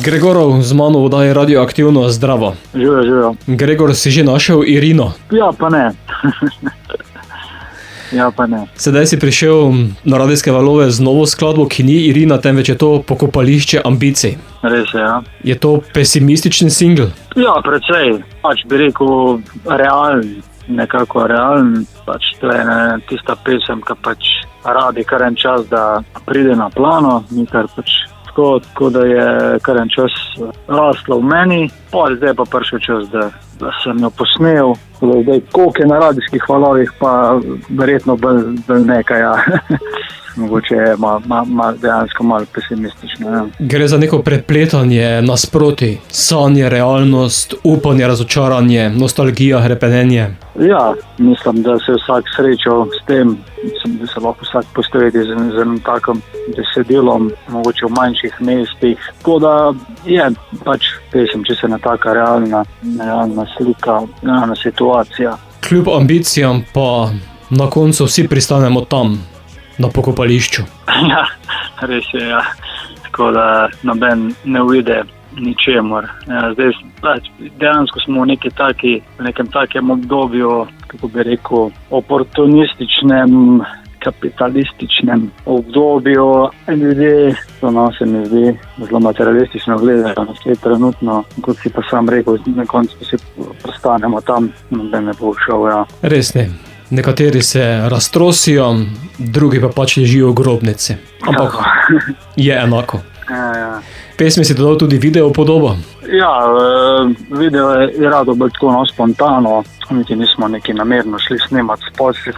Gregorov z mano vdaje Radioaktivno, zdravo. Živijo. Gregor, si že našel Irino? Ja, pa ne. Sedaj si prišel na radijske valove z novo skladbo, ki ni Irina, temveč je to Pokopališče ambicij. Res je, ja. Je to pesimističen singl? Ja, precej. Bi rekel nekako realen. To je tista pesem, ki radi kar en čas, da pride na plano, nikar tako da je kar en čas raslo v meni, zdaj pa prišel čas, da sem jo posnel. Zdaj, koliko je na radijskih valovih, pa verjetno bolj nekaj, ja. Mogoče je dejansko malo pesimistično. Ja. Gre za neko prepletanje nasproti, sanje, realnost, upanje, razočaranje, nostalgija, hrepenenje. Ja, mislim, da se vsak srečal s tem, da se lahko vsak postojiti z enim takim besedilom, mogoče v manjših mestih. Tako da je pesem, če se na taka realna slika, realna situacija. Kljub ambicijam pa na koncu vsi pristanemo tam, na pokopališču. Ja, res je, ja. Tako da noben ne ujde ničemur. Ja, zdaj dejansko smo v nekem takem obdobju, kako bi rekel, oportunističnem, kapitalističnem obdobju. Ljudje, se mi zdi, zelo materialistično gledajo na svet trenutno, kot si pa sam rekel, na koncu si prestanemo tam, noben ne bo šel, ja. Res ne. Nekateri se raztrosijo, drugi pa ležijo v grobnici. Ampak je enako. Ja. Pesmi si dodal tudi video podobo? Ja, video je rado bolj tako spontano. Niti nismo neki namerno šli snemati spolskih,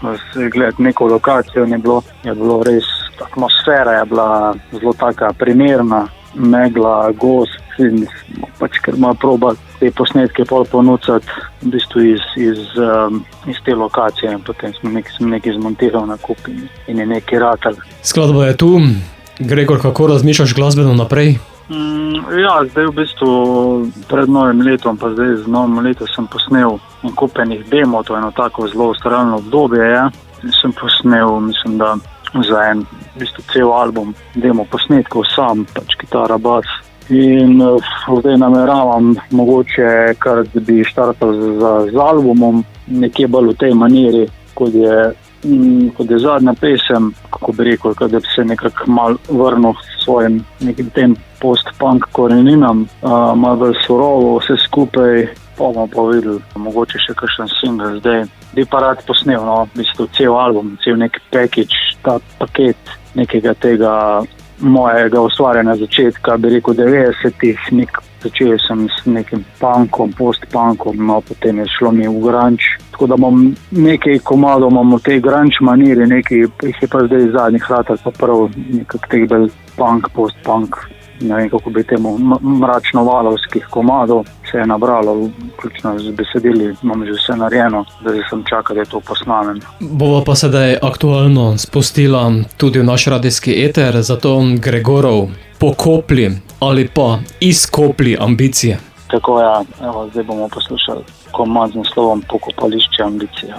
gledati neko lokacijo, je bilo res, atmosfera je bila zelo taka primerna, megla, gost, in ker ima proba te posnetke pol ponucati v bistvu iz te lokacije, in potem smo nekaj zmontirali na kup in je nekaj ratal. Skladba je tu. Gregor, kako razmišljaš glasbeno naprej? Ja, zdaj v bistvu pred novim letom, pa zdaj z novim letom sem posnel en kupenih demo, to je eno tako zelo ustvarjalno obdobje, ja. Sem posnel, mislim, da za en v bistvu cel album demo posnetkov sam, kitara, bas. In zdaj nameravam mogoče kar bi štartal z albumom, nekje bolj v tej maniri, kot je zadnja pesem, kako bi rekel, da bi se nekako mal vrnil svojim nekim tem post-punk koreninam, malo bolj surovo vse skupaj, pa bomo pa videli, mogoče še kakšen single zdaj. Bi pa rad posnel, v bistvu cel album, cel nek package, ta paket nekega tega mojega ustvarjanja začetka, bi rekel 90-ih, začel sem s nekim punkom, post-punkom, potem je šlo mi v grunge. Tako da bom nekaj komadov imam v tej grunge maniri, nekaj jih je pa zdaj zadnjih ratal, pa prav nekak teh bolj punk, post-punk, ne vem kako bi temu, mračno-valovskih komadov se je nabralo, vključno z besedili, imam že vse narejeno, da sem čakal, da je to posnamem. Bova pa sedaj aktualno spustila tudi v naš radijski eter, zato Gregorov Pokopli ali pa Izkopli ambicije. Tako ja, zdaj bomo poslušali komad z naslovom Pokopališče ambicije.